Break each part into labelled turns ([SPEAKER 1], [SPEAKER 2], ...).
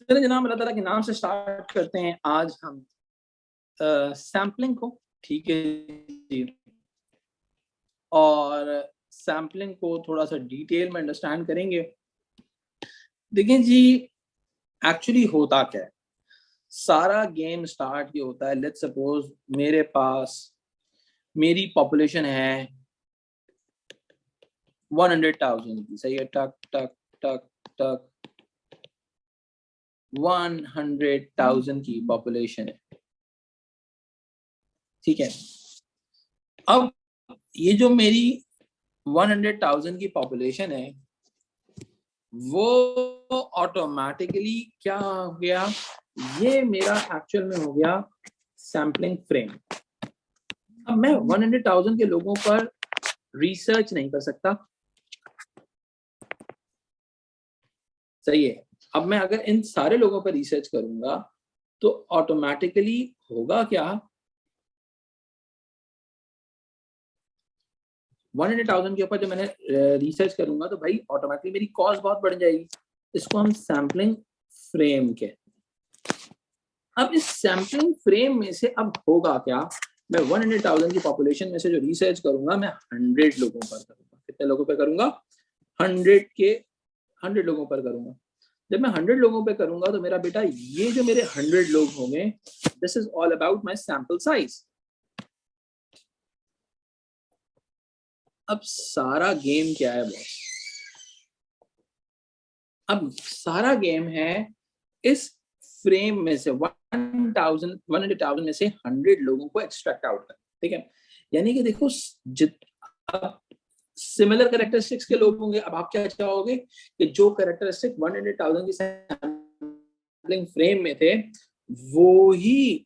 [SPEAKER 1] चलिए जनाब अल्लाह ताला के नाम से स्टार्ट करते हैं आज हम सैम्पलिंग को, ठीक है जी। और सैम्पलिंग को थोड़ा सा डिटेल में अंडरस्टैंड करेंगे। देखिए जी, एक्चुअली होता क्या है, सारा गेम स्टार्ट ये होता है, लेट्स सपोज मेरे पास मेरी पॉपुलेशन है 100,000 की, सही है, टक टक टक टक 100,000 की पॉपुलेशन है, ठीक है। अब ये जो मेरी 100,000 की पॉपुलेशन है वो ऑटोमेटिकली क्या हो गया, ये मेरा एक्चुअल में हो गया सैम्पलिंग फ्रेम। अब मैं 100,000 के लोगों पर रिसर्च नहीं कर सकता, सही है। अब मैं अगर इन सारे लोगों पर रिसर्च करूंगा तो ऑटोमेटिकली होगा क्या, 100,000 के ऊपर जब मैंने रिसर्च करूंगा तो भाई ऑटोमेटिकली मेरी कॉस्ट बहुत बढ़ जाएगी। इसको हम सैम्पलिंग फ्रेम कहते हैं। अब इस सैम्पलिंग फ्रेम में से अब होगा क्या, मैं 100,000 की पॉपुलेशन में से जो रिसर्च करूंगा मैं 100 लोगों पर करूंगा। कितने लोगों पर करूंगा, 100 लोगों पर करूंगा। जब मैं 100 लोगों पे करूंगा तो मेरा बेटा ये जो मेरे 100 लोग होंगे, this is all about my sample size. अब सारा गेम क्या है बॉस, अब सारा गेम है इस फ्रेम में से 100,000 में से 100 लोगों को एक्सट्रैक्ट आउट करना, ठीक है। यानी कि देखो, सिमिलर कैरेक्टरिस्टिक्स के लोग होंगे। अब आप क्या चाहोगे कि जो कैरेक्टरिस्टिक 100,000 की सैम्पलिंग फ्रेम में थे वो ही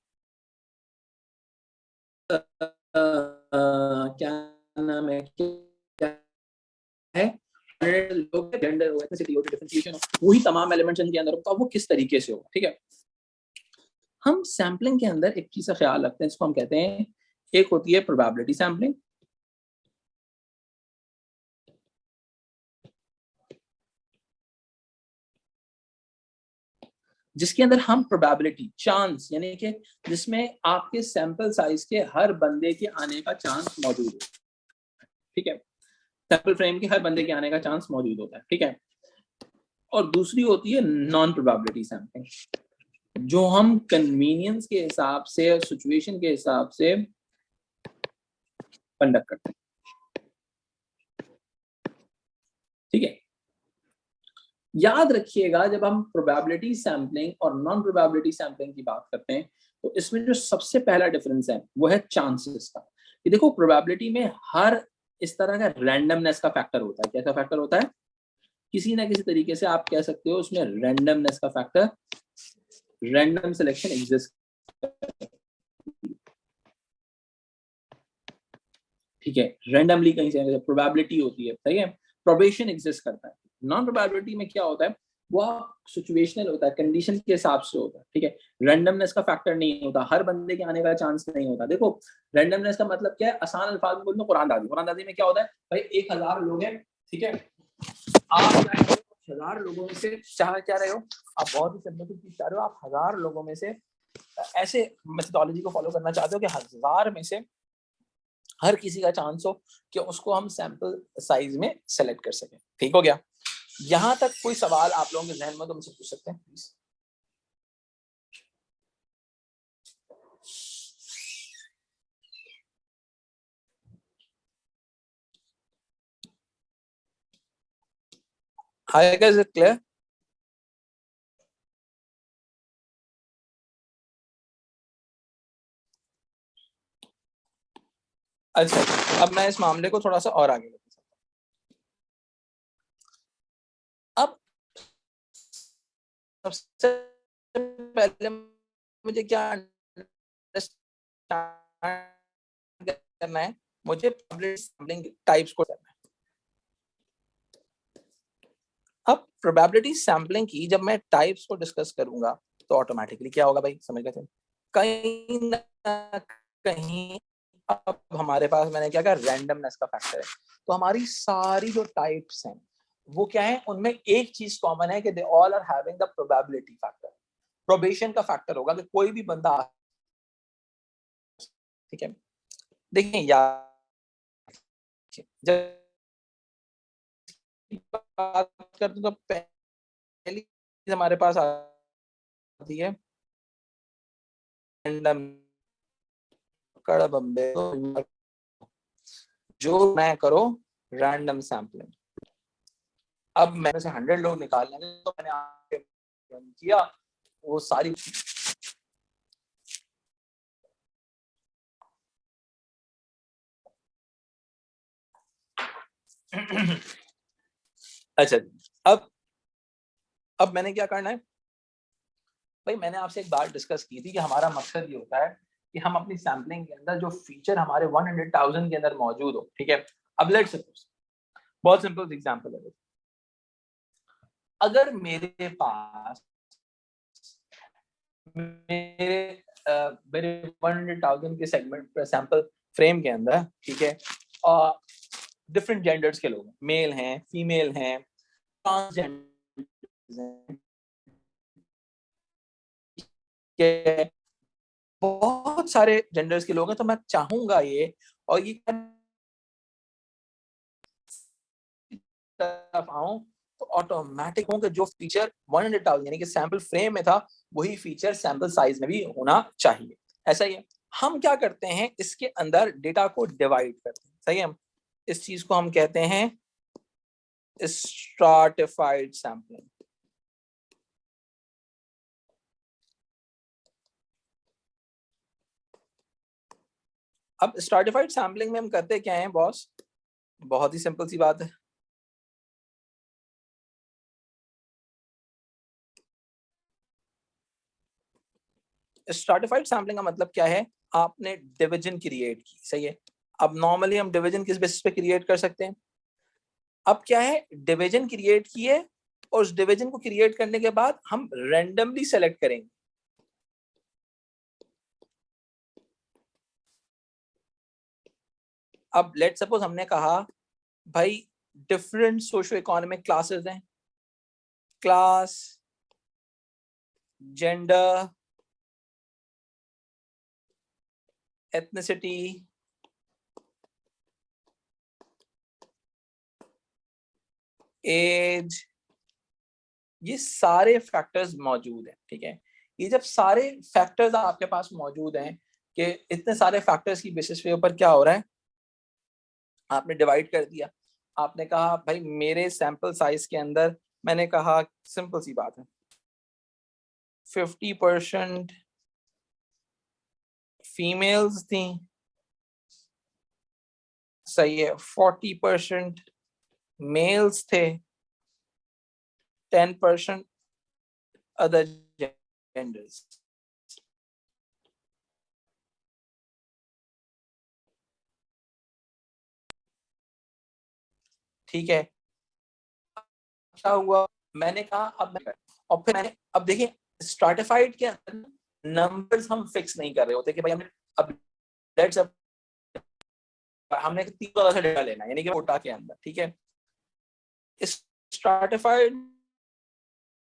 [SPEAKER 1] क्या नाम है, क्या है, लोग जेंडर हो, एथनिसिटी हो, डिफरेंशिएशन हो, वही तमाम एलिमेंट्स इनके अंदर होगा, वो किस तरीके से होगा, ठीक है। हम सैम्पलिंग के अंदर एक चीज का ख्याल रखते हैं, इसको हम कहते हैं, एक होती है प्रोबेबिलिटी सैम्पलिंग, जिसके अंदर हम प्रोबेबिलिटी, चांस, यानी कि जिसमें आपके सैंपल साइज के हर बंदे के आने का चांस मौजूद है, ठीक है। सैंपल फ्रेम के हर बंदे के आने का चांस मौजूद होता है, ठीक है। और दूसरी होती है नॉन प्रोबेबिलिटी सैम्पलिंग, जो हम कन्वीनियंस के हिसाब से, सिचुएशन के हिसाब से कंडक्ट करते हैं, ठीक है। याद रखिएगा, जब हम प्रोबेबिलिटी सैम्पलिंग और नॉन प्रोबेबिलिटी सैम्पलिंग की बात करते हैं तो इसमें जो सबसे पहला डिफरेंस है वो है चांसेस का। ये देखो, प्रोबेबिलिटी में हर इस तरह का रैंडमनेस का फैक्टर होता है। कैसा फैक्टर होता है, किसी ना किसी तरीके से आप कह सकते हो उसमें रैंडमनेस का फैक्टर, रैंडम सिलेक्शन एग्जिस्ट, ठीक है। रैंडमली कहीं से प्रोबेबिलिटी होती है, सही है, प्रोबेशन एग्जिस्ट करता है। नॉन प्रोबेबिलिटी में क्या होता है, वो सिचुएशनल होता है, कंडीशन के हिसाब से होता है, ठीक है। रैंडमनेस का फैक्टर नहीं होता, हर बंदे के आने का चांस नहीं होता। देखो, रैंडमनेस का मतलब क्या है, आसान अल्फाज में बोलूं, कुरानदाजी में क्या होता है भाई, 1,000 लोग हैं, ठीक है। आप 1,000 लोगों में से चाह क्या रहे हो, आप बहुत ही सिंपल चीज चाह रहे हो, आप 1,000 लोगों में से ऐसे मेथोडोलॉजी को फॉलो करना चाहते हो कि 1,000 में से हर किसी का चांस हो कि उसको हम सैंपल साइज में सेलेक्ट कर सकें, ठीक हो गया। यहां तक कोई सवाल आप लोगों के जहन में तो मुझसे पूछ सकते हैं please. Hi guys, is it clear? अच्छा, अब मैं इस मामले को थोड़ा सा और आगे लेके चलता हूं। अब सबसे पहले मुझे क्या करना है, मुझे पब्लिक सैम्पलिंग टाइप्स को करना है। अब प्रोबेबिलिटी सैम्पलिंग की जब मैं टाइप्स को डिस्कस करूंगा तो ऑटोमेटिकली क्या होगा भाई, समझ गए थे, कहीं ना कहीं अब हमारे पास, मैंने क्या कहा, रैंडमनेस का फैक्टर है। तो हमारी सारी जो टाइप्स हैं वो क्या है, उनमें एक चीज कॉमन है कि they all are having the probability factor. Probation का फैक्टर होगा कि कोई भी बंदा, ठीक है। देखिए यार, जब बात करते तो पहली चीज हमारे पास आती है रैंडम बम्बे, जो मैं करो रैंडम सैम्पलिंग। अब मैंने से 100 लोग निकालने हैं, तो मैंने किया वो सारी अच्छा, अब मैंने क्या करना है भाई, मैंने आपसे एक बात डिस्कस की थी कि हमारा मकसद ये होता है कि हम अपनी सैम्पलिंग के अंदर जो फीचर हमारे 100,000 के अंदर मौजूद हो, ठीक है। अब लेट्स सपोज, बहुत सिंपल एग्जांपल है, अगर मेरे पास मेरे 100,000 के सेगमेंट सैंपल फ्रेम के अंदर, ठीक है, और डिफरेंट जेंडर्स के लोग, मेल हैं, फीमेल हैं, ट्रांसजेंडर्स हैं, बहुत सारे जेंडर्स के लोग हैं, तो मैं चाहूंगा ये, और ये तरफ आऊं तो ऑटोमेटिक हो कि जो फीचर 100,000 यानी कि सैंपल फ्रेम में था, वही फीचर सैंपल साइज में भी होना चाहिए। ऐसा ही है, हम क्या करते हैं, इसके अंदर डेटा को डिवाइड करते हैं, सही है। इस चीज को हम कहते हैं स्ट्रैटिफाइड सैंपलिंग। अब स्ट्रैटिफाइड सैंपलिंग में हम करते क्या है बॉस, बहुत ही सिंपल सी बात है। स्ट्रैटिफाइड सैंपलिंग का मतलब क्या है, आपने डिवीजन क्रिएट की, सही है। अब नॉर्मली हम डिवीजन किस बेसिस पे क्रिएट कर सकते हैं, अब क्या है, डिवीजन क्रिएट की है, और उस डिवीजन को क्रिएट करने के बाद हम रैंडमली सेलेक्ट करेंगे। अब लेट सपोज हमने कहा भाई डिफरेंट सोशो इकोनॉमिक क्लासेस हैं, क्लास, जेंडर, एथनिसिटी, एज, ये सारे फैक्टर्स मौजूद हैं, ठीक है। ये जब सारे फैक्टर्स आपके पास मौजूद हैं, कि इतने सारे फैक्टर्स की बेसिस पे ऊपर क्या हो रहा है, आपने डिवाइड कर दिया, आपने कहा भाई मेरे सैंपल साइज के अंदर, मैंने कहा सिंपल सी बात है, 50% फीमेल्स थी, सही है, 40% मेल्स थे, 10% अदर जेंडर्स। ठीक है, क्या हुआ, मैंने कहा अब और फिर मैंने, अब देखिए स्ट्रैटिफाइड के अंदर नंबर्स हम फिक्स नहीं कर रहे होते कि भाई हमने, अब लेट्स अब हमने 3 से डेटा लेना है, यानी कि कोटा के अंदर, ठीक है। इस स्ट्रैटिफाइड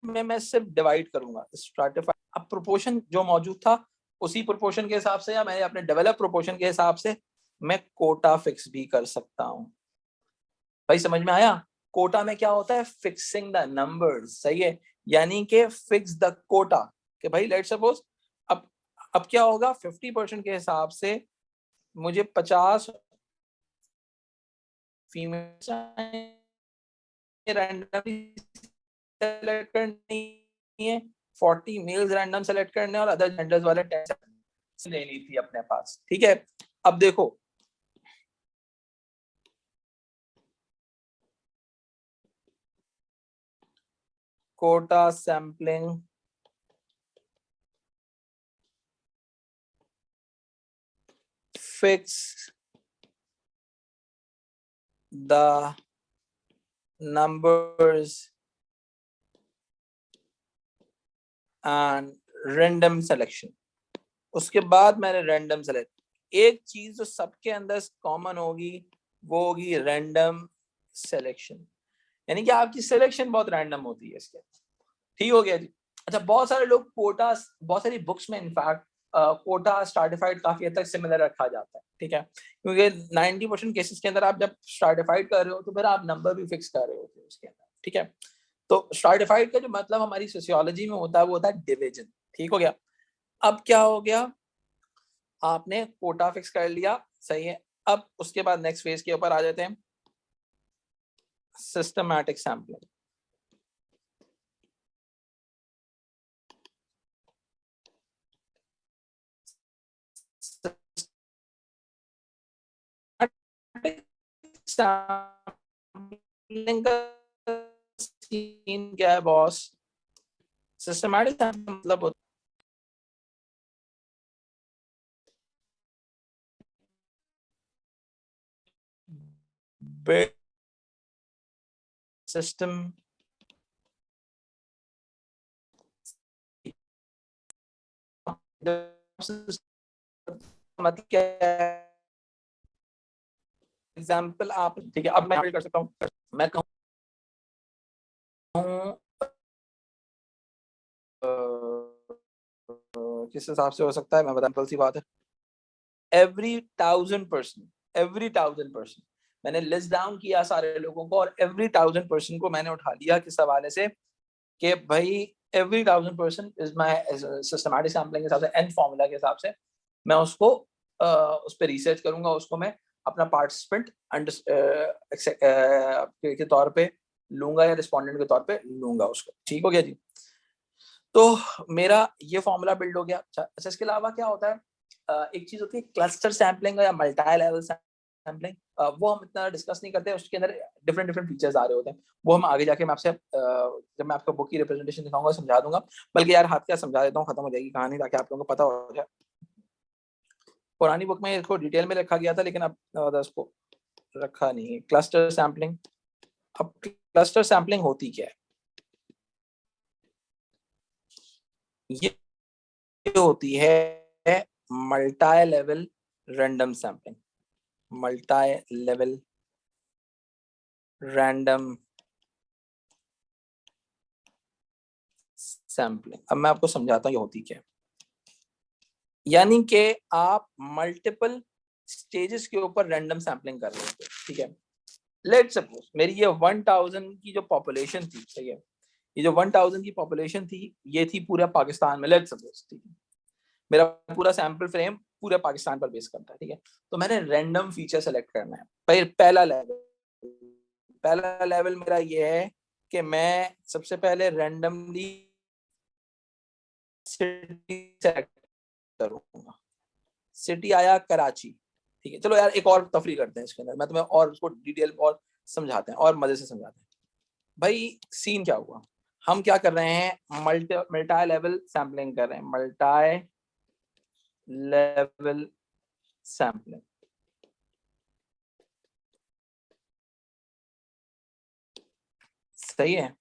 [SPEAKER 1] में मैं सिर्फ डिवाइड करूंगा, स्ट्रैटिफाइड अब प्रोपोर्शन जो मौजूद था उसी प्रोपोर्शन के हिसाब से, या मैं अपने डेवलप प्रोपोर्शन के हिसाब से मैं कोटा फिक्स भी कर सकता हूं। भाई समझ में आया, कोटा में क्या होता है, फिक्सिंग द नंबर्स, सही है, यानी कि फिक्स द कोटा, कि भाई लेट सपोज अब क्या होगा, 50% के हिसाब से मुझे 50 फीमेल रैंडमली सेलेक्ट करनी है, 40 मेल्स रैंडम सेलेक्ट करने, और अदर जेंडर्स वाले 10 लेनी थी अपने पास, ठीक है। अब देखो quota sampling, fix the numbers and random selection। उसके बाद मैंने रैंडम सेलेक्ट, एक चीज जो सबके अंदर कॉमन होगी वो होगी रैंडम सिलेक्शन, यानी कि आपकी सिलेक्शन बहुत रैंडम होती है इसके, ठीक हो गया जी। अच्छा, बहुत सारे लोग कोटा, बहुत सारी बुक्स में इनफैक्ट कोटा स्ट्रैटिफाइड काफी हद तक सिमिलर रखा जाता है, ठीक है, क्योंकि 90% केसेस के अंदर आप जब स्ट्रैटिफाइड कर रहे हो तो फिर आप नंबर भी फिक्स कर रहे होते हो उसके अंदर, ठीक है। तो स्ट्रैटिफाइड का जो मतलब हमारी सोशियोलॉजी में होता है वो होता है डिवीजन, ठीक हो गया। अब क्या हो गया, आपने कोटा फिक्स कर लिया, सही है। अब उसके बाद नेक्स्ट फेज के ऊपर आ जाते हैं, सिस्टमैटिक सैम्पलिंग। सैम्पलिंग का सीन क्या है बॉस? सिस्टमैटिक सैम्पलिंग मतलब होता है सिस्टम मतलब क्या है, एग्जाम्पल आप, ठीक है, अब मैं कर सकता हूँ, मैं कहूँ किस हिसाब से हो सकता है, मैं बताऊँ, सी बात है, एवरी 1000 पर्सन मैंने लिस्ट डाउन किया सारे लोगों को, और एवरी 1000 पर्सन को मैंने उठा लिया किस हवाले से कि भाई every 1000 person is my systematic sampling के हिसाब से, एन फॉर्मूला के हिसाब से मैं उसको उस पर रिसर्च करूंगा, उसको मैं अपना पार्टिसिपेंट के तौर पे लूंगा या रिस्पोंडेंट के तौर पे लूंगा उसको, ठीक हो गया जी। तो मेरा ये फॉर्मूला बिल्ड हो गया। अच्छा, इसके अलावा क्या होता है, एक चीज होती है क्लस्टर सैम्पलिंग या मल्टी लेवल सैम्पलिंग, वो हम इतना डिस्कस नहीं करते, उसके अंदर डिफरेंट डिफरेंट फीचर्स आ रहे होते हैं, वो हम आगे जाके मैं आपसे जब मैं आपको बुक की रिप्रेजेंटेशन दिखाऊंगा समझा दूंगा। बल्कि यार हाथ क्या समझा देता हूँ, खत्म हो जाएगी कहानी, ताकि आप लोगों को पता हो जाए। पुरानी बुक में इसको डिटेल में रखा गया था, लेकिन अब उसको रखा नहीं है। क्लस्टर सैम्पलिंग, अब क्लस्टर सैम्पलिंग होती क्या है, ये होती है multi level random sampling, multi level random sampling. अब मैं आपको समझाता हूँ ये होती क्या है। यानी कि आप मल्टीपल स्टेजेस के ऊपर रैंडम सैम्पलिंग कर रहे हो, ठीक है। लेट सपोज मेरी ये 1000 की जो पॉपुलेशन थी, सही है, ये जो 1000 की पॉपुलेशन थी ये थी पूरा पाकिस्तान में, लेट सपोज, ठीक है। मेरा पूरा सैंपल फ्रेम पूरे पाकिस्तान पर बेस करता है, ठीक है। तो मैंने रैंडम फीचर सेलेक्ट करना है। पहला लेवल मेरा ये है कि मैं सबसे पहले रैंडमली सिटी सेलेक्ट करूंगा। सिटी आया कराची, ठीक है। चलो यार एक और तफरी करते हैं इसके अंदर, मैं तुम्हें और उसको डिटेल और समझाते हैं और मजे से समझाते हैं। भाई सीन क्या हुआ, हम क्या कर रहे हैं, मल्टी लेवल सैम्पलिंग कर रहे हैं, मल्टी लेवल सैम्पलिंग, सही है।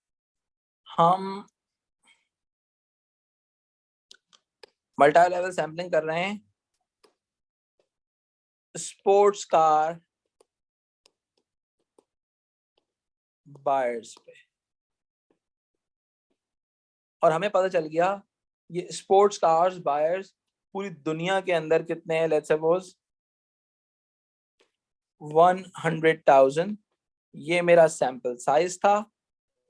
[SPEAKER 1] हम मल्टी लेवल सैम्पलिंग कर रहे हैं स्पोर्ट्स कार बायर्स पे, और हमें पता चल गया ये स्पोर्ट्स कार्स बायर्स पूरी दुनिया के अंदर कितने हैं, लेट्स सपोज 100,000। ये मेरा सैंपल साइज था।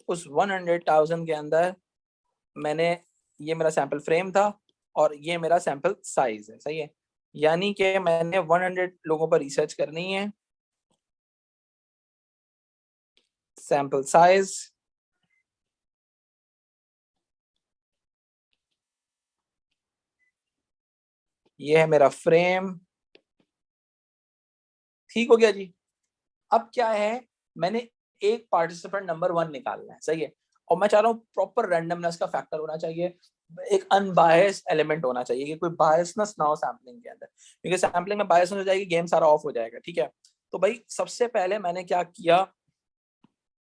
[SPEAKER 1] उस 100,000 के अंदर मैंने, ये मेरा सैंपल फ्रेम था और ये मेरा सैंपल साइज है, सही है। यानी कि मैंने 100 लोगों पर रिसर्च करनी है। सैंपल साइज, ये है मेरा फ्रेम, ठीक हो गया जी। अब क्या है, मैंने एक पार्टिसिपेंट नंबर 1 निकालना है, सही है। और मैं चाह रहा हूँ प्रॉपर रैंडमनेस का फैक्टर होना चाहिए, एक अनबायस्ड एलिमेंट होना चाहिए कि कोई बायसनेस ना हो सैम्पलिंग के अंदर, क्योंकि सैम्पलिंग में बायसनेस हो जाएगी, गेम सारा ऑफ हो जाएगा, ठीक है। तो भाई सबसे पहले मैंने क्या किया,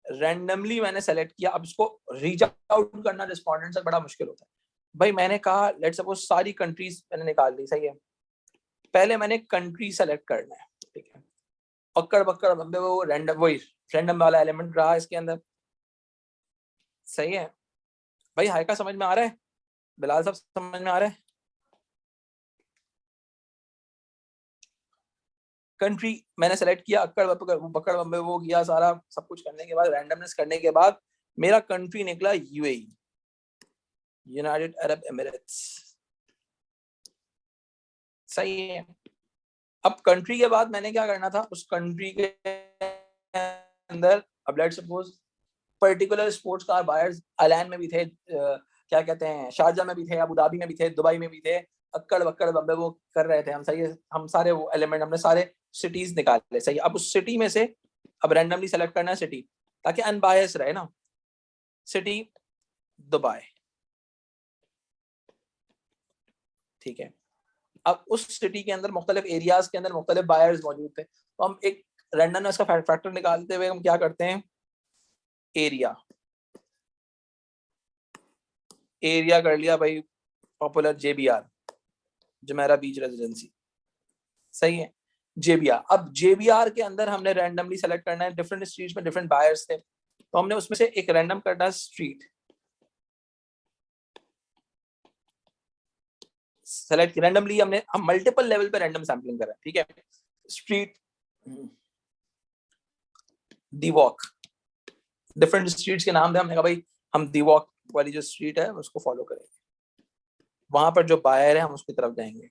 [SPEAKER 1] रैंडमली मैंने सेलेक्ट किया। अब इसको रीच आउट करना रिस्पोंडेंट से बड़ा मुश्किल होता है। भाई मैंने कहा लेट सपोज सारी कंट्रीज मैंने निकाल दी, सही है। पहले मैंने कंट्री सेलेक्ट करना है, ठीक है। अक्कड़ बक्कड़ बंदे, वो रैंडम, वही रैंडम वाला एलिमेंट रहा इसके अंदर, सही है। भाई हाय का समझ में आ रहा है? बिलाल साहब समझ में आ रहा है? कंट्री मैंने सेलेक्ट किया, अक्कड़ बकड़ बम्बे वो किया सारा सब कुछ करने के बाद, रैंडमनेस करने के बाद मेरा कंट्री निकला यूएई, यूनाइटेड अरब एमिरेट्स। सही है। अब कंट्री के बाद मैंने क्या करना था, उस कंट्री के अंदर अब let's suppose particular sports car buyers अलान में भी थे, क्या कहते हैं, शारजा में भी थे, अबू धाबी में भी थे, दुबई में भी थे, अक्कड़ बक्कड़ बम्बे वो कर रहे थे। हम सही है, हम सारे वो एलिमेंट हमने सारे सिटीज निकाले। सही, अब उस सिटी में से अब रैंडमली सेलेक्ट करना है सिटी, ताकि अनबायस रहे ना। सिटी दुबई, ठीक है। अब उस सिटी के अंदर मुख्तलिफ एरियाज के अंदर मुख्तलिफ बायर्स मौजूद थे, तो हम एक रैंडमनेस का फैक्टर निकालते हुए हम क्या करते हैं, एरिया एरिया कर लिया भाई, पॉपुलर जेबीआर, जुमेरा बीच रेजिडेंसी। सही है, जेबीआर। अब जेबीआर के अंदर हमने रैंडमली सेलेक्ट करना है, डिफरेंट स्ट्रीट्स में डिफरेंट बायर्स थे, तो हमने उसमें से एक रैंडम करना स्ट्रीट सेलेक्ट रैंडमली। हम मल्टीपल लेवल पे रैंडम सैम्पलिंग कर रहे हैं, ठीक है। स्ट्रीट दी वॉक, डिफरेंट स्ट्रीट्स के नाम थे, हमने कहा भाई हम दी वॉक वाली जो स्ट्रीट है उसको फॉलो करेंगे, वहां पर जो बायर है हम उसकी तरफ जाएंगे।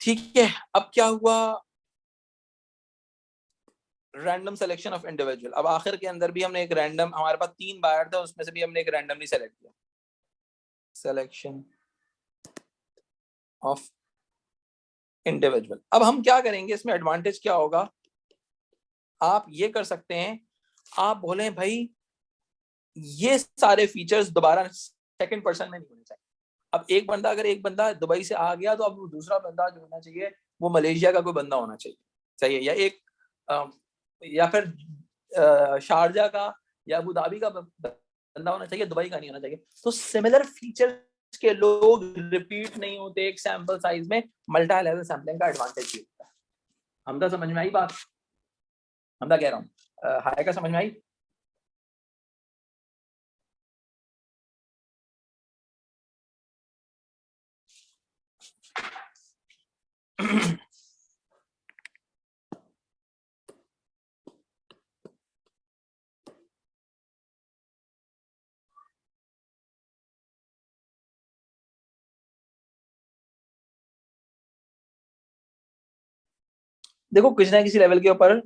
[SPEAKER 1] ठीक है, अब क्या हुआ, रैंडम सिलेक्शन ऑफ इंडिविजुअल। अब आखिर के अंदर भी हमने एक रैंडम, हमारे पास 3 बायर थे, उसमें से भी हमने एक रैंडमली सेलेक्ट किया, सिलेक्शन ऑफ इंडिविजुअल। अब हम क्या करेंगे, इसमें एडवांटेज क्या होगा, आप ये कर सकते हैं, आप बोले भाई ये सारे फीचर्स दोबारा सेकंड पर्सन में नहीं होने चाहिए। अब एक बंदा दुबई से आ गया, तो अब दूसरा बंदा जो होना चाहिए वो मलेशिया का कोई बंदा होना चाहिए। सही है, या एक या फिर शारजा का या अबू धाबी का बंदा होना चाहिए, दुबई का नहीं होना चाहिए। तो सिमिलर फीचर्स के लोग रिपीट नहीं होते एक सैंपल साइज में, मल्टी लेवल सैम्पलिंग का एडवांटेज ये होता है। हमदा समझ में आई बात? हमदा कह रहा हूँ, हाय का समझ में आई? देखो किसी ना किसी लेवल के ऊपर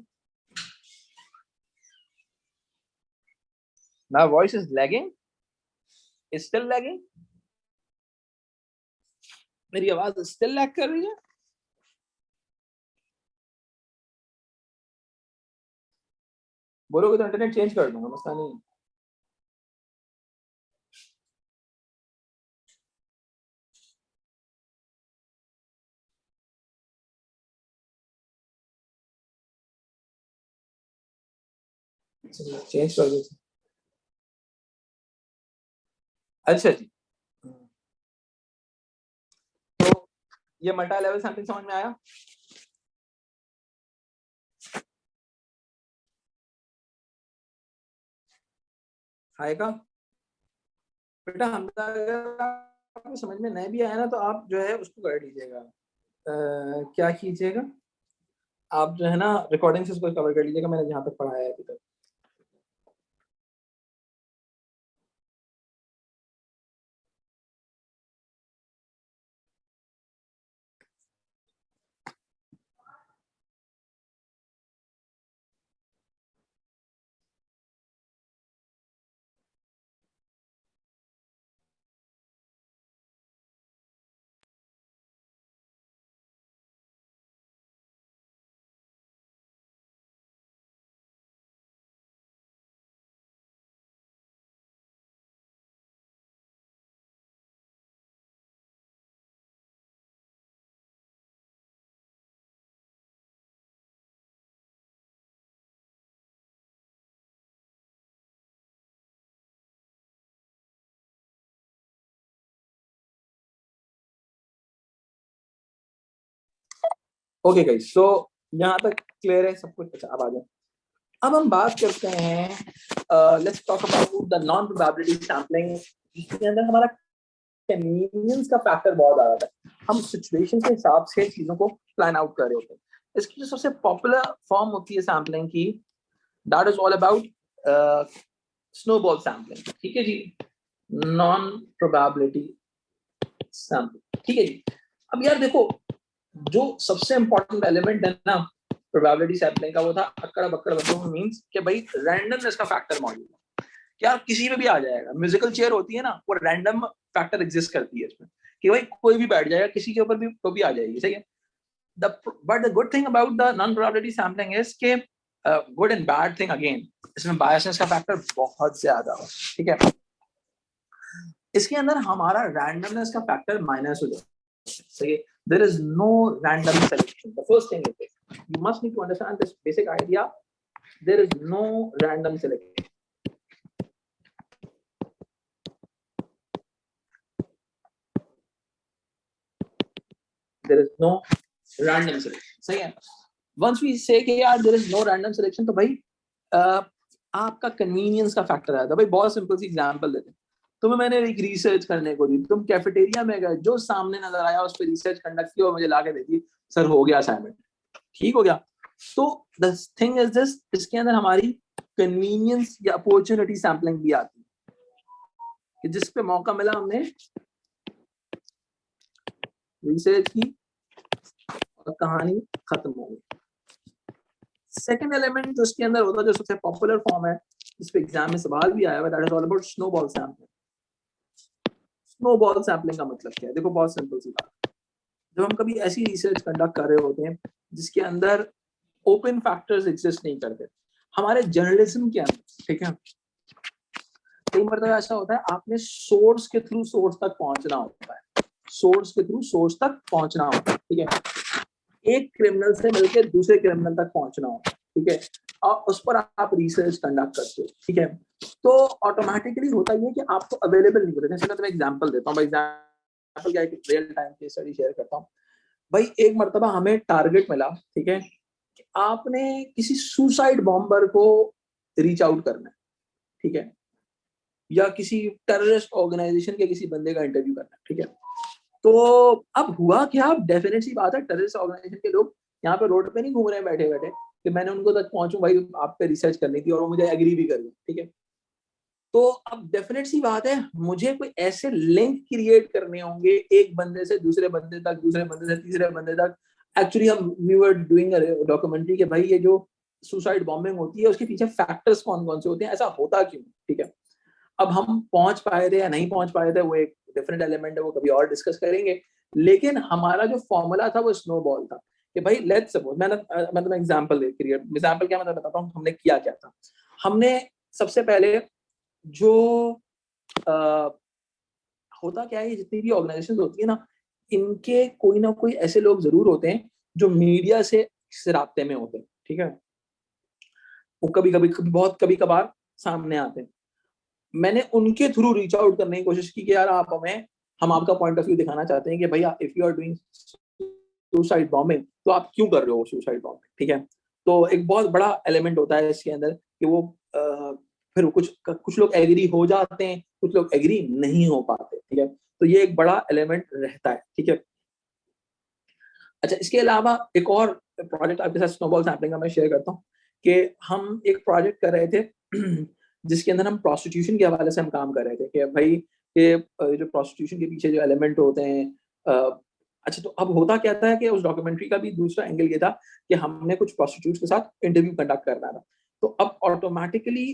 [SPEAKER 1] my voice is lagging, is still lagging, मेरी आवाज स्टिल लैग कर रही है। बोलोगे तो इंटरनेट चेंज कर दूंगा, मसला नहीं। चेंज कर दो। अच्छा जी, तो ये मल्टी लेवल सैम्पलिंग समझ में आया? आएगा बेटा, हम अगर आपको समझ में नहीं भी आया ना, तो आप जो है उसको कर लीजिएगा, क्या कीजिएगा, आप जो है ना रिकॉर्डिंग से उसको कवर कर लीजिएगा, मैंने जहाँ तक पढ़ाया है अभी तक। ओके गाइस, सो यहाँ तक क्लियर है सब कुछ? अच्छा अब आ जाओ। अब हम बात करते हैं, let's talk about the non probability sampling, जिसके अंदर हमारा कन्वीनियंस का फैक्टर बहुत ज्यादा है। हम सिचुएशन के हिसाब से चीजों को प्लान आउट कर रहे होते हैं। इसकी जो सबसे पॉपुलर फॉर्म होती है सैम्पलिंग की, that is all about snowball sampling. ठीक है जी, नॉन प्रोबेबिलिटी सैम्पलिंग। ठीक है जी। अब यार देखो, जो सबसे इंपॉर्टेंट एलिमेंट है ना प्रोबेबिलिटी सैम्पलिंग का, वो था अक्कड़ बक्कड़ बंदूक, मींस कि भाई रैंडमनेस का फैक्टर मौजूद है। क्या किसी में भी आ जाएगा। म्यूजिकल चेयर होती है ना, वो रैंडम फैक्टर एग्जिस्ट करती है इसमें, कि भाई कोई भी बैठ जाएगा, किसी के ऊपर भी तो भी आ जाएगी। सही है। But the good thing about the non probability sampling is के good and bad thing again, इसमें बायसनेस का फैक्टर बहुत ज्यादा है। ठीक है। इसके अंदर हमारा रैंडमनेस का फैक्टर माइनस हो जाता है। सही है। There is no random selection. The first thing is this. You must need to understand this basic idea. There is no random selection. There is no random selection. सही है। Once we say कि यार there is no random selection, तो भाई आपका convenience का factor आया था। भाई बहुत सिंपल सी एग्जांपल देते हैं। तुम्हें मैंने एक रिसर्च करने को दी, तुम कैफेटेरिया में गए, जो सामने नजर आया उस पर रिसर्च कंडक्ट की और मुझे लाके दे दी, सर हो गया असाइनमेंट, ठीक हो गया। तो द थिंग इज दिस, इसके अंदर हमारी कन्वीनियंस या अपॉर्चुनिटी सैम्पलिंग भी आती है, कि जिस पे मौका मिला हमने रिसर्च की और कहानी खत्म हो गई। सेकंड एलिमेंट जो इसके अंदर होता है, जो सबसे पॉपुलर फॉर्म है, इस पे एग्जाम में सवाल भी आया हुआ, that is all about snowball sampling. Snowball sampling का मतलब क्या है? देखो बहुत सिंपल सी बात, जब हम कभी ऐसी रिसर्च कंडक्ट कर रहे होते हैं जिसके अंदर ओपन फैक्टर्स एग्जिस्ट नहीं करते, हमारे जर्नलिज्म के अंदर, ठीक है, कई मतलब ऐसा होता है आपने सोर्स के थ्रू सोर्स तक पहुंचना होता है, सोर्स के थ्रू सोर्स तक पहुंचना होता है। ठीक है। एक क्रिमिनल से मिलकर दूसरे क्रिमिनल तक पहुंचना होता है। ठीक है। और उस पर आप रिसर्च कंडक्ट करते हो। ठीक है। तो ऑटोमेटिकली होता है कि आपको अवेलेबल नहीं होता। जैसे मैं तुम्हें एग्जांपल देता हूँ, भाई एग्जांपल क्या है, real time case study share करता हूँ। भाई एक मर्तबा हमें टारगेट मिला, ठीक है, कि आपने किसी सुसाइड बॉम्बर को रीच आउट करना है, ठीक है, या किसी टेररिस्ट ऑर्गेनाइजेशन के किसी बंदे का इंटरव्यू करना है। ठीक है। तो अब हुआ क्या, डेफिनेट सी बात है, टेररिस्ट ऑर्गेनाइजेशन के लोग यहाँ पे रोड पे नहीं घूम रहे हैं बैठे बैठे कि मैंने उनको तक पहुंचूं, भाई आप पे रिसर्च करनी थी और वो मुझे एग्री भी कर दिया। ठीक है। तो अब डेफिनेट सी बात है, मुझे कोई ऐसे लिंक क्रिएट करने होंगे एक बंदे से दूसरे बंदे तक, दूसरे बंदे से तीसरे बंदे तक। एक्चुअली हम वी वर डूइंग डॉक्यूमेंट्री कि भाई ये जो सुसाइड बॉम्बिंग होती है उसके पीछे फैक्टर्स कौन कौन से होते हैं, ऐसा होता क्यों। ठीक है। अब हम पहुंच पाए थे या नहीं पहुंच पाए थे, वो एक डिफरेंट एलिमेंट है, वो कभी और डिस्कस करेंगे। लेकिन हमारा जो फॉर्मूला था वो स्नोबॉल था, कि भाई लेट्स सपोज, मैं तुम्हें एग्जांपल दे क्रिएट, एग्जांपल क्या मैं बताता हूँ हमने किया क्या था। हमने सबसे पहले जो आ, होता क्या है, जितनी भी ऑर्गेनाइजेशन होती है ना, इनके कोई ना कोई ऐसे लोग जरूर होते हैं जो मीडिया से राब्ते में होते हैं। ठीक है। वो कभी कभी बहुत कभी कभार सामने आते हैं। मैंने उनके थ्रू रीच आउट करने की कोशिश की कि यार आप हमें, हम आपका पॉइंट ऑफ व्यू दिखाना चाहते हैं कि भैया if you are doing suicide bombing तो आप क्यों कर रहे हो सुसाइड बॉम्बिंग। ठीक है। तो एक बहुत बड़ा एलिमेंट होता है इसके अंदर कि वो फिर कुछ कुछ लोग एग्री हो जाते हैं, कुछ लोग एग्री नहीं हो पाते। ठीक है। तो ये एक बड़ा एलिमेंट रहता है। ठीक है। अच्छा, इसके अलावा एक और प्रोजेक्ट आपके साथ स्नोबॉल सैम्पलिंग का मैं शेयर करता हूँ, कि हम एक प्रोजेक्ट कर रहे थे जिसके अंदर हम प्रोस्टिट्यूशन के हवाले से हम काम कर रहे थे, कि भाई कि जो प्रोस्टिट्यूशन के पीछे जो एलिमेंट होते हैं। अच्छा, तो अब होता क्या था कि उस डॉक्यूमेंट्री का भी दूसरा एंगल ये था कि हमने कुछ प्रोस्टिट्यूट्स के साथ इंटरव्यू कंडक्ट करना था। तो अब ऑटोमेटिकली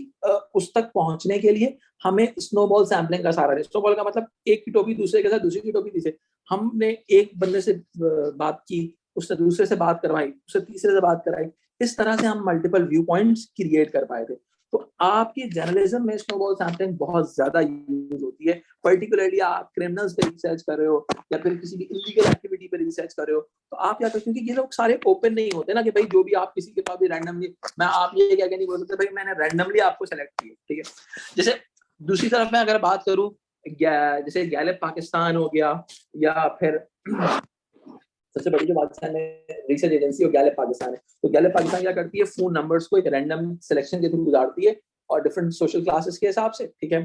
[SPEAKER 1] उस तक पहुंचने के लिए हमें स्नोबॉल सैम्पलिंग का सहारा लें। स्नोबॉल का मतलब एक की टोपी दूसरे के साथ, दूसरी की टोपी तीसरे। हमने एक बंदे से बात की, उससे दूसरे से बात करवाई, उससे तीसरे से बात कराई। इस तरह से हम मल्टीपल व्यू पॉइंट्स क्रिएट कर पाए थे। तो आपकी जर्नलिज्म में स्नोबॉल सैम्पलिंग बहुत ज्यादा यूज होती है। पर्टिकुलरली आप क्रिमिनल्स पे रिसर्च कर रहे हो या फिर किसी भी इलीगल एक्टिविटी पे रिसर्च कर रहे हो, तो आप क्या करते हो, क्योंकि ये लोग सारे ओपन नहीं होते ना, कि भाई जो भी आप किसी के पास भी रैंडमली, मैं आप ये क्या नहीं बोल सकते भाई मैंने रैंडमली आपको सेलेक्ट किया। ठीक है। जैसे दूसरी तरफ मैं अगर बात करूं, जैसे गैलेप पाकिस्तान हो गया, या फिर सबसे बड़ी जो पाकिस्तान में रिसर्च एजेंसी है गैलेप पाकिस्तान है। तो गैलेप पाकिस्तान क्या करती है, फोन नंबर्स को एक रैंडम सिलेक्शन के थ्रू गुजारती है और डिफरेंट सोशल क्लासेस के हिसाब से, ठीक है।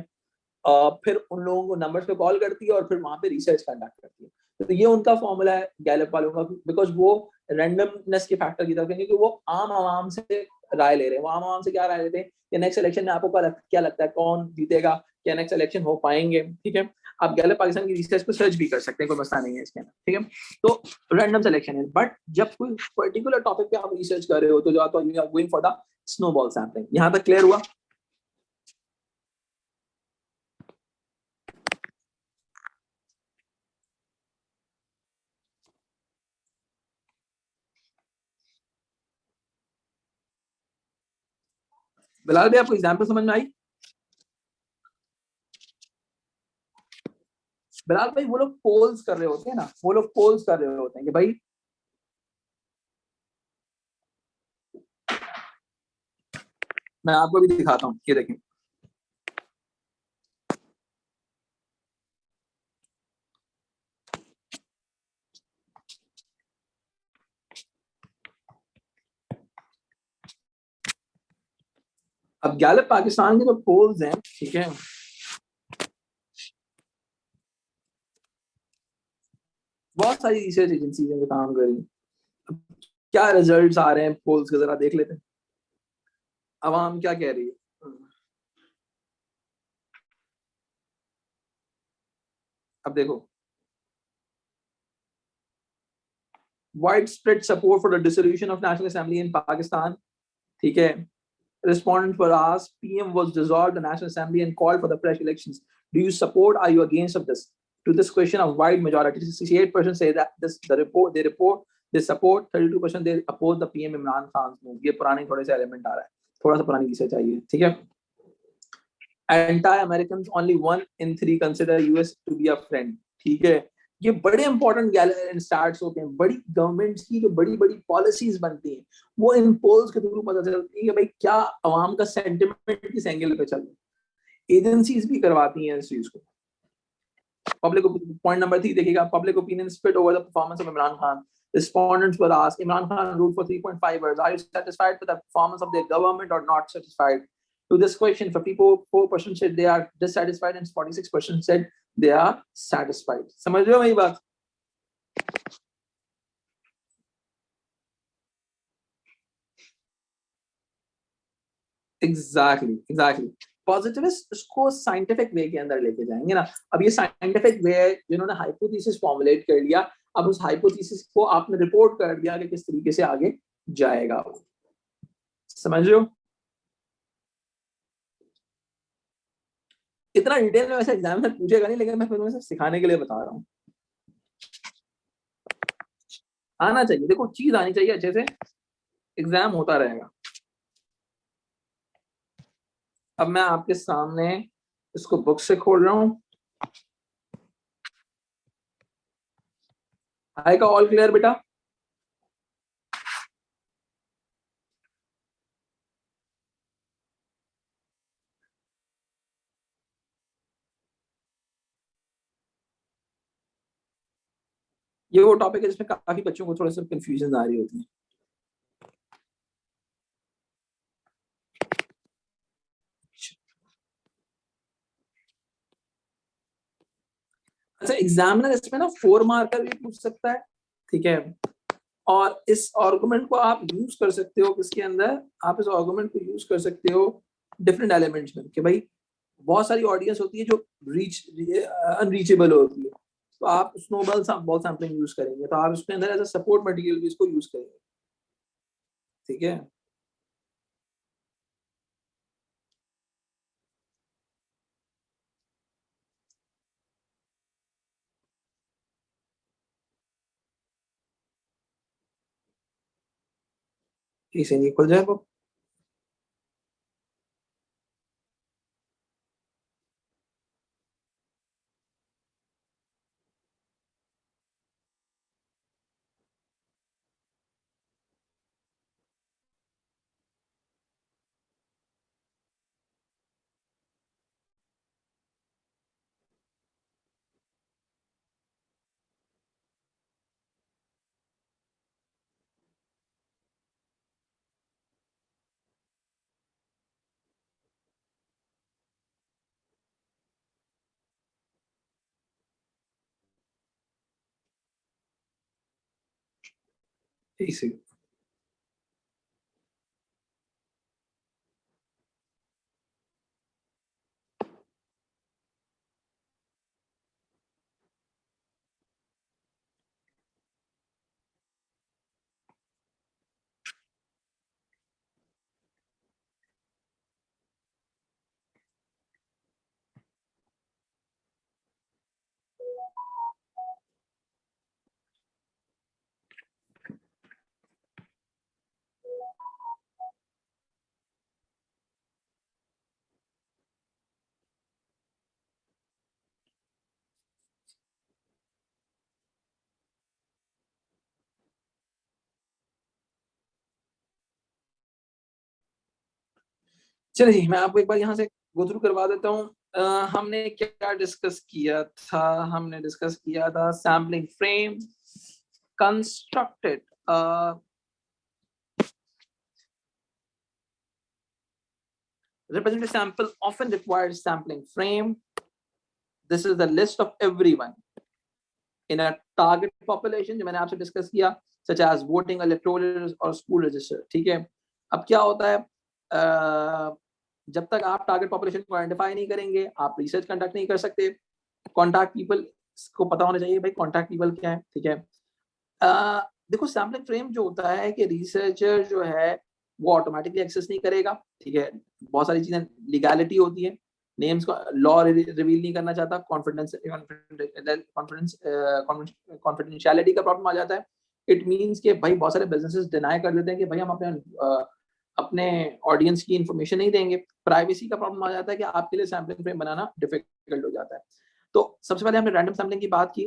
[SPEAKER 1] फिर उन लोगों को नंबर्स पे कॉल करती है और फिर वहां पे रिसर्च कंडक्ट करती है। तो ये उनका फॉर्मूला है गैलेप वालों का, बिकॉज वो रैंडमनेस के फैक्टर की तरफ, क्योंकि वो आम आवाम से राय ले रहे हैं। वो आम आवाम से क्या राय लेते हैं कि नेक्स्ट इलेक्शन में आपको क्या लगता है कौन जीतेगा, क्या नेक्स्ट इलेक्शन हो पाएंगे, ठीक है। आप गैलेप पाकिस्तान की रिसर्च पे सर्च भी कर सकते हैं, कोई मसला नहीं है इसके अंदर, ठीक है। तो रैंडम सिलेक्शन है, बट जब कोई पर्टिकुलर टॉपिक पे आप रिसर्च कर रहे हो तो जो आप going for the snowball sampling. यहाँ तक क्लियर हुआ? बिलाल भाई आपको एग्जाम्पल समझ में आई? बिलाल भाई वो लोग पोल्स कर रहे होते हैं ना, वो लोग पोल्स कर रहे होते हैं कि भाई मैं आपको भी दिखाता हूँ, ये देखें। अब गैलेप पाकिस्तान के जो पोल्स हैं, ठीक है, बहुत सारी रिसर्च एजेंसी हैं जो काम कर रही हैं। क्या रिजल्ट्स आ रहे हैं पोल्स के, जरा देख लेते हैं अवाम क्या कह रही है। अब देखो, wide spread support for the dissolution of national assembly in Pakistan, ठीक है। Respondents were asked, PM was dissolved the National Assembly and called for the fresh elections. Do you support? Are you against of this? To this question, a wide majority, 68% say that they support, 32% they oppose the PM Imran Khan's move. ये पुराने थोड़े से element आ रहा है, थोड़ा सा पुरानी research आई है, ठीक है। Anti-Americans only 1 in 3 consider US to be a friend, ठीक है। ये बड़े इंपॉर्टेंट स्टार्ट्स होते हैं, बड़ी गवर्नमेंट्स की जो बड़ी बड़ी पॉलिसीज बनती हैं वो इन पोल्स के थ्रू पता चलती है कि भाई क्या अवाम का सेंटिमेंट किस एंगल पे चल रहा है। एजेंसीज भी करवाती हैं इस चीज को। पब्लिक पॉइंट नंबर 3 देखिएगा, public opinion split over the performance of Imran Khan. Respondents were asked, Imran Khan ruled for 3.5 years. Are you satisfied with the performance of their government or not satisfied? To this question, 54% said they are dissatisfied and 46% said they are satisfied. समझ रहे हो मेरी बात? Exactly positivist उसको scientific way के अंदर लेके जाएंगे ना। अब ये साइंटिफिक वे है जिन्होंने हाइपोथेसिस फॉर्मुलेट कर लिया। अब उस हाइपोथेसिस को आपने रिपोर्ट कर दिया कि किस तरीके से आगे जाएगा वो। समझ रहे हो? इतना डिटेल में वैसे एग्जाम में पूछेगा नहीं, लेकिन मैं फिर सिर्फ सिखाने के लिए बता रहा हूँ। आना चाहिए, देखो चीज आनी चाहिए अच्छे से, एग्जाम होता रहेगा। अब मैं आपके सामने इसको बुक से खोल रहा हूँ। आएगा ऑल क्लियर बेटा? ये वो टॉपिक है जिसमें काफी बच्चों को थोड़ा सा कंफ्यूजन आ रही होती है। अच्छा, एग्जामिनर इसमें ना 4 मार्कर भी पूछ सकता है, ठीक है। और इस आर्गुमेंट को आप यूज कर सकते हो किसके अंदर, आप इस आर्गुमेंट को यूज कर सकते हो डिफरेंट एलिमेंट्स में, कि भाई बहुत सारी ऑडियंस होती है जो रीच अनरीचेबल होती है, तो आप स्नोबॉल बॉल सैम्पलिंग यूज करेंगे, तो आप उसके अंदर एज अ सपोर्ट मटेरियल भी इसको यूज करेंगे, ठीक है। इसे नहीं खुल जाएगा। इसी चलिए जी, मैं आपको एक बार यहाँ से गो थ्रू करवा देता हूँ। हमने क्या डिस्कस किया था? हमने डिस्कस किया था sampling frame constructed representative sample often requires sampling frame. This is the list of everyone in a target population जो मैंने आपसे डिस्कस किया, such as voting electorals और school register. ठीक है, अब क्या होता है, जब तक आप टारगेट पॉपुलेशन को आइडेंटिफाई नहीं करेंगे, आप रिसर्च कंडक्ट नहीं कर सकते। कॉन्टैक्ट पीपल को पता होना चाहिए भाई कॉन्टैक्ट पीपल क्या है। ठीक है, देखो सैम्पलिंग फ्रेम जो होता है कि रिसर्चर जो है वो ऑटोमेटिकली एक्सेस नहीं करेगा। ठीक है, बहुत सारी चीजें लीगैलिटी होती है, नेम्स को लॉ रिवील नहीं करना चाहता, कॉन्फिडेंशियलिटी का प्रॉब्लम आ जाता है। इट मींस कि भाई बहुत सारे बिजनेसेस डिनाई कर देते हैं कि भाई हम अपने ऑडियंस की इंफॉर्मेशन नहीं देंगे। प्राइवेसी का प्रॉब्लम आ जाता है कि आपके लिए सैम्पलिंग फ्रेम बनाना डिफिकल्ट हो जाता है। तो सबसे पहले हमने रैंडम सैम्पलिंग की बात की।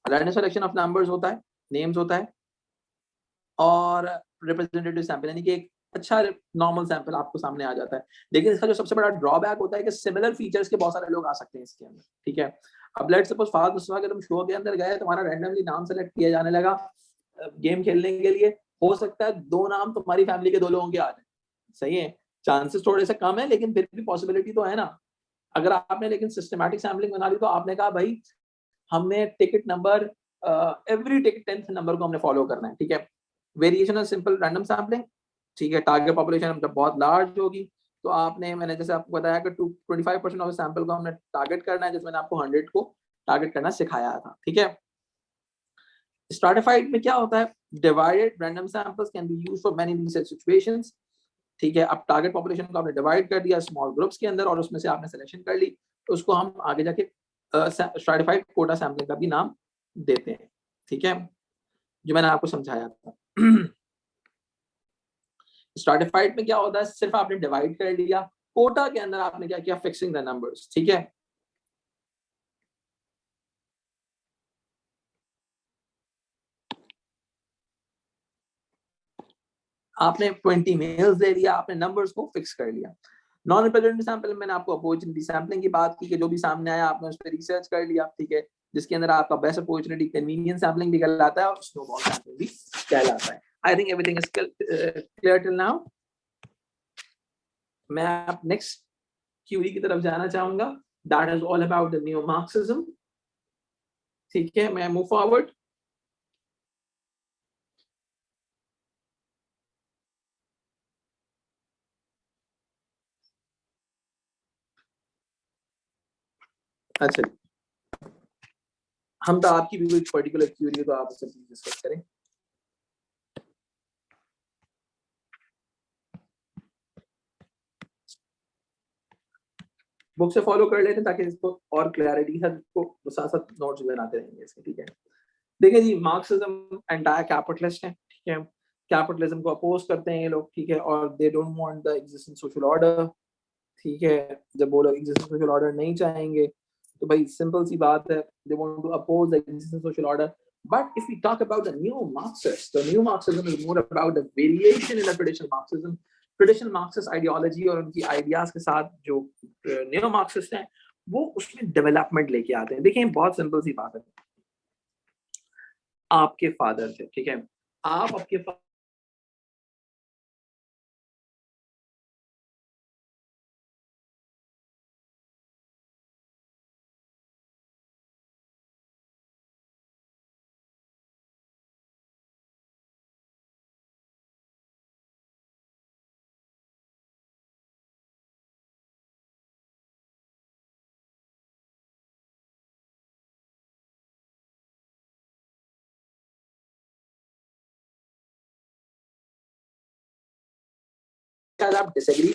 [SPEAKER 1] रैंडम सिलेक्शन ऑफ नंबर्स होता है, नेम्स होता है और रिप्रेजेंटेटिव सैंपल, यानी कि एक अच्छा नॉर्मल सैंपल आपको सामने आ जाता है। लेकिन इसका जो सबसे बड़ा ड्रॉबैक होता है कि सिमिलर फीचर्स के बहुत सारे लोग आ सकते हैं इसके अंदर। ठीक है, अब लेट्स सपोज फास्ट मुस्तफा के तुम शो के अंदर गए, तुम्हारा रैंडमली नाम सेलेक्ट किया जाने लगा गेम खेलने के लिए, हो सकता है 2 नाम तुम्हारी फैमिली के 2 लोगों के आ जाए। सही है, चांसेस थोड़े से कम है लेकिन फिर भी पॉसिबिलिटी तो है ना। अगर आपने लेकिन सिस्टमैटिक सैम्पलिंग बना ली तो आपने कहा भाई हमने ticket number every ticket 10th number को हमने फॉलो करना है। ठीक है, variation of simple random sampling. ठीक है, टारगेट पॉपुलेशन जब बहुत लार्ज होगी तो आपने, मैंने जैसे आपको बताया कि 25% ऑफ सैंपल को हमने टारगेट करना है, जिसमें मैंने आपको 100 को टारगेट करना सिखाया था। ठीक है, स्ट्रैटिफाइड में क्या होता है, divided random samples can be used for many research situations. ठीक है, अब टारगेट पॉपुलेशन को आपने डिवाइड कर दिया स्मॉल ग्रुप्स के अंदर और उसमें से आपने सिलेक्शन कर ली, तो उसको हम आगे जाके स्ट्रैटिफाइड कोटा सैम्पलिंग का भी नाम देते हैं। ठीक है, जो मैंने आपको समझाया था। स्ट्रैटिफाइड में क्या होता है, सिर्फ आपने डिवाइड कर लिया, कोटा के अंदर आपने क्या किया, फिक्सिंग द नंबर्स। ठीक है, आपने 20 मेल्स दे दिया, आपने नंबर्स को फिक्स कर लिया। नॉन रिप्रेजेंटेटिव सैंपल मैंने आपको अपॉर्चुनिटी सैम्पलिंग की बात की कि जो भी सामने आया आपने उस पर रिसर्च कर लिया। ठीक है, जिसके अंदर आपका बेस्ट अपॉर्चुनिटी कन्वीनियंस सैम्पलिंग भी कहलाता है और स्नोबॉल सैम्पलिंग भी कहलाता है। I think everything is clear till now. मैं आप नेक्स्ट क्यूरी की तरफ जाना चाहूंगा, that is all about the new Marxism. ठीक है, मैं मूव फॉरवर्ड। अच्छा, हम तो आपकी भी कोई पर्टिकुलर क्यूरी है तो आप उससे डिस्कस करें। बुक से फॉलो कर लेते हैं ताकि इसको और क्लैरिटी है, इसको साथ साथ नोट्स बनाते रहेंगे इसके। ठीक है, देखिए जी, मार्क्सिज्म एंटायर कैपिटलिस्ट है। ठीक है, कैपिटलिज्म को अपोज करते हैं ये लोग। ठीक है, और they don't want the existing social order. ठीक है, जब वो लोग एग्जिस्टिंग सोशल ऑर्डर नहीं चाहेंगे तो भाई सिंपल सी बात है, they want to oppose the existing social order. But if we talk about the new Marxist, the new Marxism is more about the variation in the traditional Marxism. Traditional Marxist ideology और उनकी ideas के साथ जो new Marxist हैं वो उसमें development लेके आते हैं। देखिए बहुत सिंपल सी बात है, आपके फादर थे। ठीक है, आप आपके शायद आप डिसएग्री